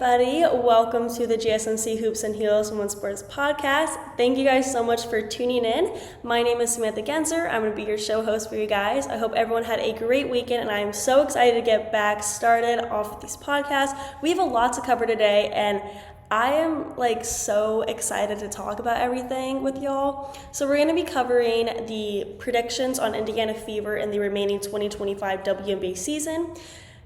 everybody. Welcome to the GSMC Hoops and Heels Women's Sports Podcast. Thank you guys so much for tuning in. My name is Samantha Genzer. I'm going to be your show host for you guys. I hope everyone had a great weekend, and I am so excited to get back started off with these podcasts. We have a lot to cover today, and I am so excited to talk about everything with y'all. So we're going to be covering the predictions on Indiana Fever in the remaining 2025 WNBA season,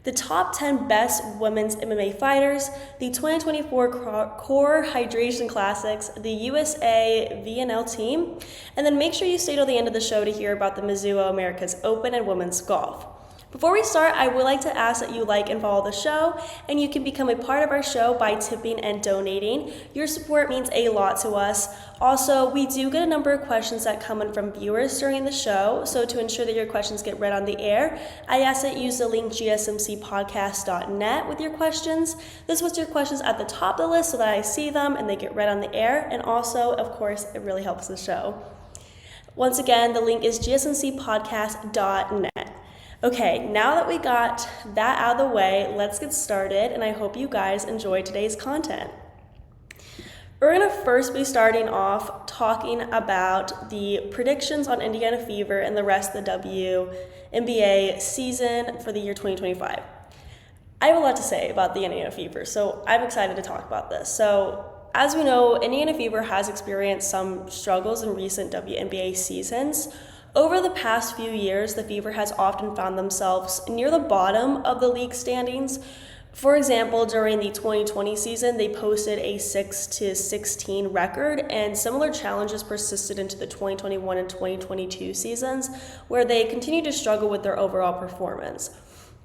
the top 10 best women's MMA fighters, the 2024 Core Hydration Classics, the USA VNL team, and then make sure you stay till the end of the show to hear about the Mizuho Americas Open and women's golf. Before we start, I would like to ask that you like and follow the show, and you can become a part of our show by tipping and donating. Your support means a lot to us. Also, we do get a number of questions that come in from viewers during the show, so to ensure that your questions get read on the air, I ask that you use the link gsmcpodcast.net with your questions. This puts your questions at the top of the list so that I see them and they get read on the air, and also, of course, it really helps the show. Once again, the link is gsmcpodcast.net. Okay, now that we got that out of the way, let's get started, and I hope you guys enjoy today's content. We're going to first be starting off talking about the predictions on Indiana Fever and the rest of the WNBA season for the year 2025. I have a lot to say about the Indiana Fever, so I'm excited to talk about this. So, as we know, Indiana Fever has experienced some struggles in recent WNBA seasons. Over the past few years, the Fever has often found themselves near the bottom of the league standings. For example, during the 2020 season, they posted a 6-16 record, and similar challenges persisted into the 2021 and 2022 seasons, where they continued to struggle with their overall performance.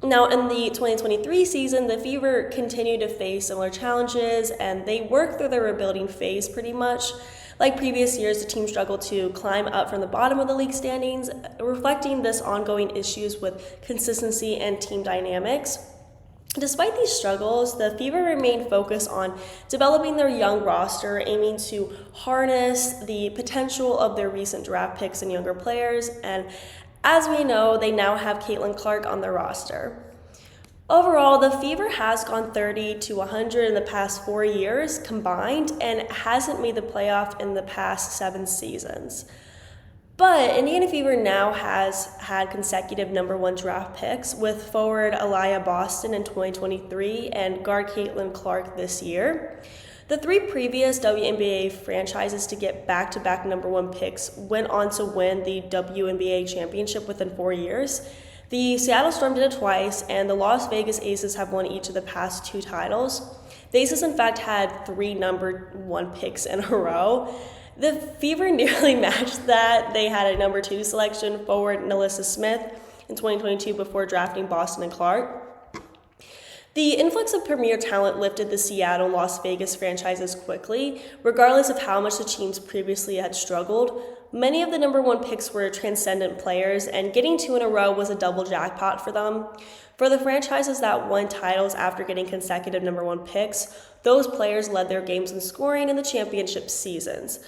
Now, in the 2023 season, the Fever continued to face similar challenges, and they worked through their rebuilding phase pretty much. Like previous years, the team struggled to climb up from the bottom of the league standings, reflecting this ongoing issues with consistency and team dynamics. Despite these struggles, the Fever remained focused on developing their young roster, aiming to harness the potential of their recent draft picks and younger players, and as we know, they now have Caitlin Clark on their roster. Overall, the Fever has gone 30-100 in the past 4 years combined and hasn't made the playoff in the past 7 seasons. But Indiana Fever now has had consecutive number 1 draft picks with forward Aaliyah Boston in 2023 and guard Caitlin Clark this year. The 3 previous WNBA franchises to get back-to-back number 1 picks went on to win the WNBA championship within 4 years. The Seattle Storm did it twice, and the Las Vegas Aces have won each of the past 2 titles. The Aces, in fact, had 3 number 1 picks in a row. The Fever nearly matched that. They had a number 2 selection, forward Nalissa Smith, in 2022 before drafting Boston and Clark. The influx of premier talent lifted the Seattle and Las Vegas franchises quickly, regardless of how much the teams previously had struggled. Many of the number 1 picks were transcendent players, and getting 2 in a row was a double jackpot for them. For the franchises that won titles after getting consecutive number 1 picks, those players led their games in scoring in the championship seasons.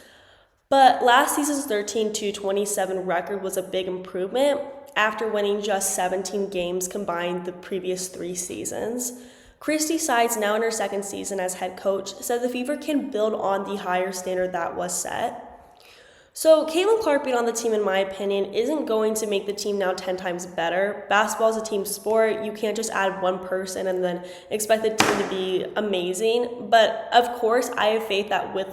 But last season's 13-27 record was a big improvement after winning just 17 games combined the previous 3 seasons. Christie Sides, now in her 2nd season as head coach, said the Fever can build on the higher standard that was set. So Caitlin Clark being on the team, in my opinion, isn't going to make the team now 10 times better. Basketball is a team sport. You can't just add 1 person and then expect the team to be amazing. But of course, I have faith that with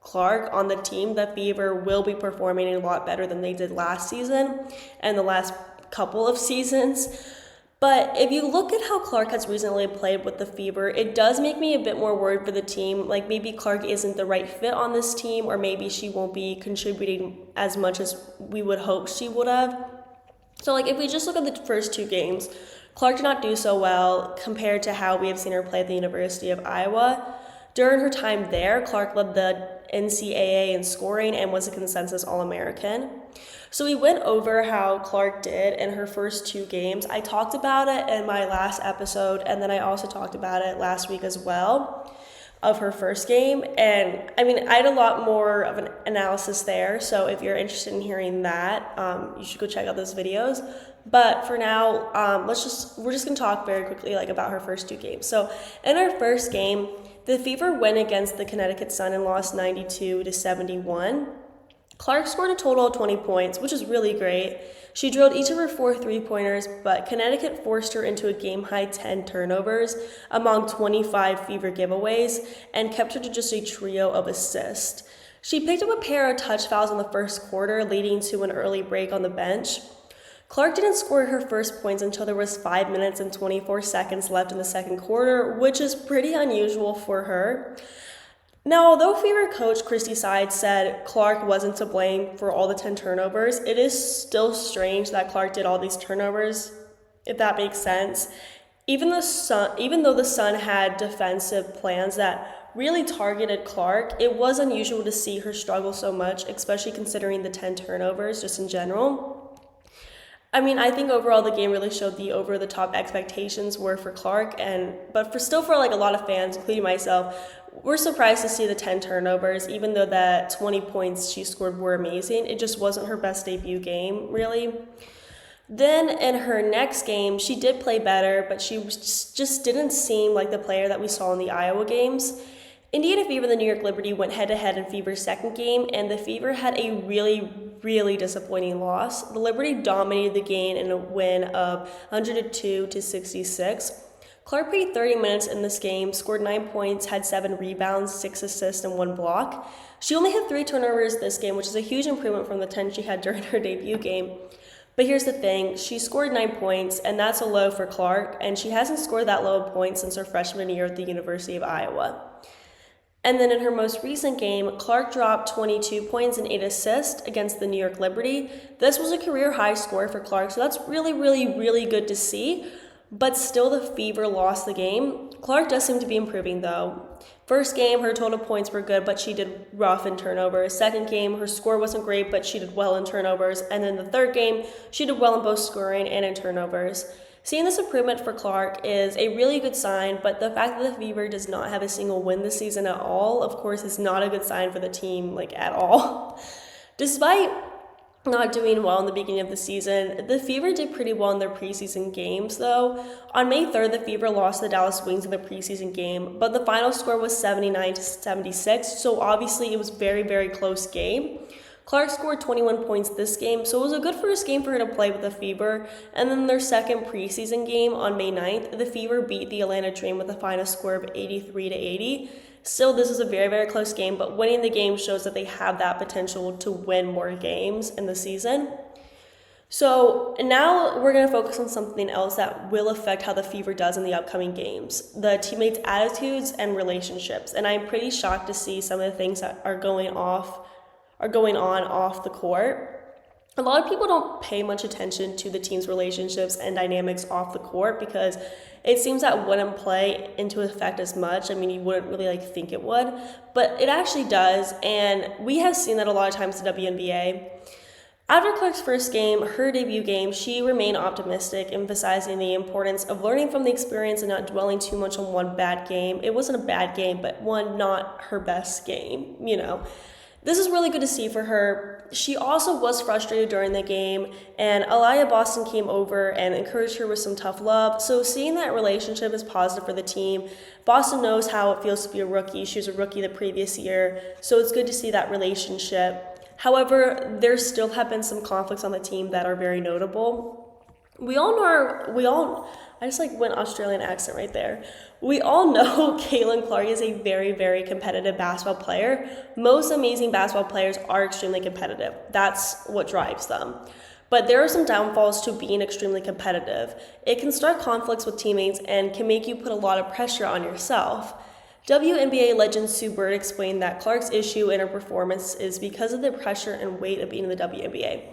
Clark on the team, the Fever will be performing a lot better than they did last season and the last couple of seasons. But if you look at how Clark has recently played with the Fever, it does make me a bit more worried for the team. Like maybe Clark isn't the right fit on this team, or maybe she won't be contributing as much as we would hope she would have. So if we just look at the first 2 games, Clark did not do so well compared to how we have seen her play at the University of Iowa. During her time there, Clark led the NCAA in scoring and was a consensus All-American. So we went over how Clark did in her first 2 games. I talked about it in my last episode, and then I also talked about it last week as well. of her first game. And I mean, I had a lot more of an analysis there. So if you're interested in hearing that, you should go check out those videos. But for now, we're just gonna talk very quickly like about her first 2 games. So in her first game, the Fever went against the Connecticut Sun and lost 92-71. Clark scored a total of 20 points, which is really great. She drilled each of her 4 3-pointers, but Connecticut forced her into a game-high 10 turnovers among 25 Fever giveaways and kept her to just a trio of assists. She picked up a pair of touch fouls in the first quarter, leading to an early break on the bench. Clark didn't score her first points until there was 5 minutes and 24 seconds left in the second quarter, which is pretty unusual for her. Now, although Fever coach Christie Sides said Clark wasn't to blame for all the 10 turnovers, it is still strange that Clark did all these turnovers, if that makes sense. Even though the Sun had defensive plans that really targeted Clark, it was unusual to see her struggle so much, especially considering the 10 turnovers just in general. I mean, I think overall the game really showed the over-the-top expectations were for Clark, but for like a lot of fans, including myself, we're surprised to see the 10 turnovers, even though that 20 points she scored were amazing. It just wasn't her best debut game, really. Then in her next game, she did play better, but she just didn't seem like the player that we saw in the Iowa games. Indiana Fever and the New York Liberty went head-to-head in Fever's second game, and the Fever had a really, really disappointing loss. The Liberty dominated the game in a win of 102-66. Clark played 30 minutes in this game, scored 9 points, had 7 rebounds, 6 assists, and 1 block. She only had 3 turnovers this game, which is a huge improvement from the 10 she had during her debut game. But here's the thing, she scored 9 points, and that's a low for Clark, and she hasn't scored that low of points since her freshman year at the University of Iowa. And then in her most recent game, Clark dropped 22 points and 8 assists against the New York Liberty. This was a career high score for Clark, so that's really, really, really good to see. But still, the Fever lost the game. Clark does seem to be improving, though. First game, her total points were good, but she did rough in turnovers. Second game, her score wasn't great, but she did well in turnovers. And then the third game, she did well in both scoring and in turnovers. Seeing this improvement for Clark is a really good sign, but the fact that the Fever does not have a single win this season at all, of course, is not a good sign for the team, at all. Despite not doing well in the beginning of the season, the Fever did pretty well in their preseason games, though. On May 3rd, the Fever lost to the Dallas Wings in the preseason game, but the final score was 79-76, so obviously it was a very, very close game. Clark scored 21 points this game, so it was a good first game for her to play with the Fever. And then their second preseason game on May 9th, the Fever beat the Atlanta Dream with a final score of 83-80. Still, this is a very, very close game, but winning the game shows that they have that potential to win more games in the season. So now we're going to focus on something else that will affect how the Fever does in the upcoming games, the teammates' attitudes and relationships. And I'm pretty shocked to see some of the things that are going on off the court. A lot of people don't pay much attention to the team's relationships and dynamics off the court because it seems that wouldn't play into effect as much. I mean, you wouldn't really think it would, but it actually does, and we have seen that a lot of times in the WNBA. After Clark's first game, her debut game, she remained optimistic, emphasizing the importance of learning from the experience and not dwelling too much on one bad game. It wasn't a bad game, but one not her best game, This is really good to see for her. She also was frustrated during the game, and Aaliyah Boston came over and encouraged her with some tough love. So seeing that relationship is positive for the team. Boston knows how it feels to be a rookie. She was a rookie the previous year, so it's good to see that relationship. However, there still have been some conflicts on the team that are very notable. I just went Australian accent right there. We all know Caitlin Clark is a very, very competitive basketball player. Most amazing basketball players are extremely competitive. That's what drives them. But there are some downfalls to being extremely competitive. It can start conflicts with teammates and can make you put a lot of pressure on yourself. WNBA legend Sue Bird explained that Clark's issue in her performance is because of the pressure and weight of being in the WNBA.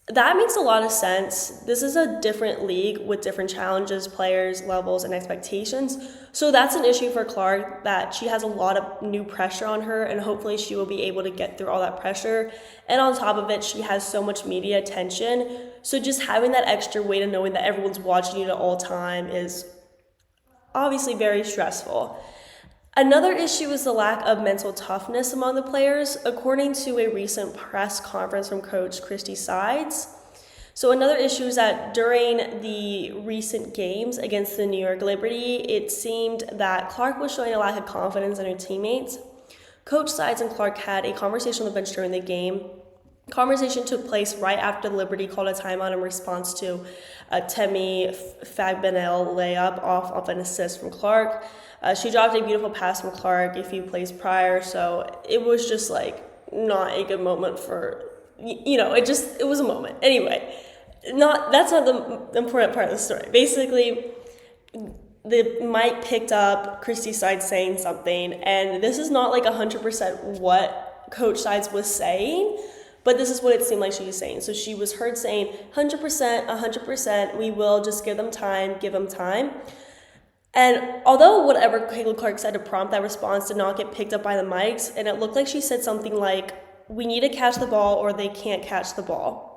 That makes a lot of sense. This is a different league with different challenges, players, levels, and expectations. So that's an issue for Clark, that she has a lot of new pressure on her, and hopefully she will be able to get through all that pressure. And on top of it, she has so much media attention. So just having that extra weight and knowing that everyone's watching you at all time is obviously very stressful. Another issue is the lack of mental toughness among the players, according to a recent press conference from coach Christie Sides. So another issue is that during the recent games against the New York Liberty, it seemed that Clark was showing a lack of confidence in her teammates. Coach Sides and Clark had a conversation on the bench during the game. The conversation took place right after the Liberty called a timeout in response to a Temi Fagbinel layup off of an assist from Clark. She dropped a beautiful pass from Clark a few plays prior, so it was just like not a good moment for, it was a moment. Anyway, that's not the important part of the story. Basically, the mic picked up Christie Sides saying something, and this is not like 100% what Coach Sides was saying, but this is what it seemed like she was saying. So she was heard saying, 100%, we will just give them time. And although whatever Caitlin Clark said to prompt that response did not get picked up by the mics, and it looked like she said something like, we need to catch the ball or they can't catch the ball.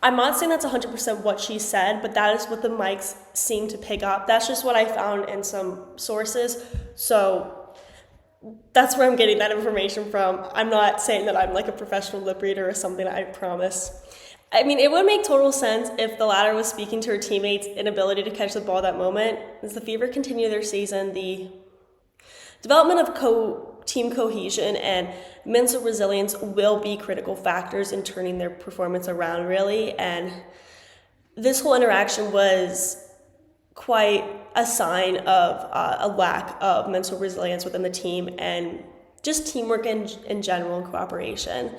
I'm not saying that's 100% what she said, but that is what the mics seem to pick up. That's just what I found in some sources. So that's where I'm getting that information from. I'm not saying that I'm like a professional lip reader or something, I promise. I mean, it would make total sense if the latter was speaking to her teammates' inability to catch the ball at that moment. As the Fever continue their season, the development of team cohesion and mental resilience will be critical factors in turning their performance around, really. And this whole interaction was quite a sign of a lack of mental resilience within the team and just teamwork in general and cooperation.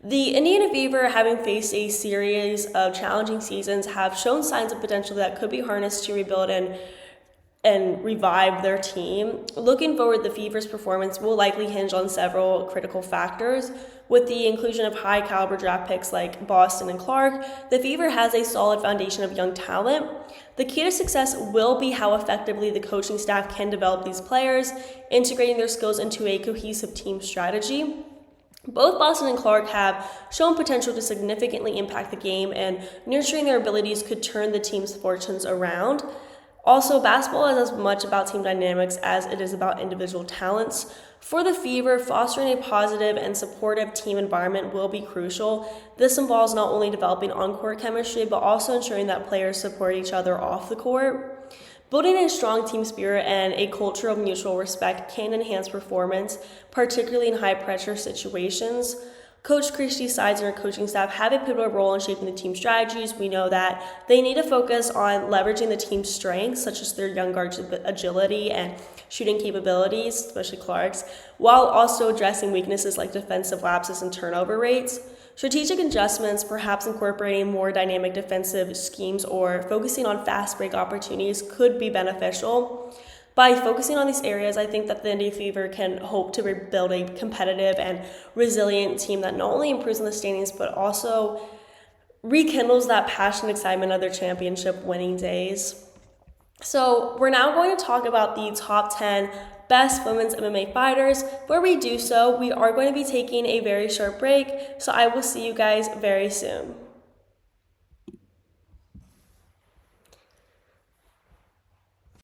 The Indiana Fever, having faced a series of challenging seasons, have shown signs of potential that could be harnessed to rebuild and revive their team. Looking forward, the Fever's performance will likely hinge on several critical factors. With the inclusion of high-caliber draft picks like Boston and Clark, the Fever has a solid foundation of young talent. The key to success will be how effectively the coaching staff can develop these players, integrating their skills into a cohesive team strategy. Both Boston and Clark have shown potential to significantly impact the game, and nurturing their abilities could turn the team's fortunes around. Also, basketball is as much about team dynamics as it is about individual talents. For the Fever, fostering a positive and supportive team environment will be crucial. This involves not only developing on-court chemistry, but also ensuring that players support each other off the court. Building a strong team spirit and a culture of mutual respect can enhance performance, particularly in high-pressure situations. Coach Christie Sides and her coaching staff have a pivotal role in shaping the team strategies. We know that they need to focus on leveraging the team's strengths, such as their young guard's agility and shooting capabilities, especially Clark's, while also addressing weaknesses like defensive lapses and turnover rates. Strategic adjustments, perhaps incorporating more dynamic defensive schemes or focusing on fast break opportunities, could be beneficial. By focusing on these areas, I think that the Indy Fever can hope to rebuild a competitive and resilient team that not only improves in the standings, but also rekindles that passion and excitement of their championship winning days. So we're now going to talk about the top 10 best women's MMA fighters. Before we do so, we are going to be taking a very short break, so I will see you guys very soon.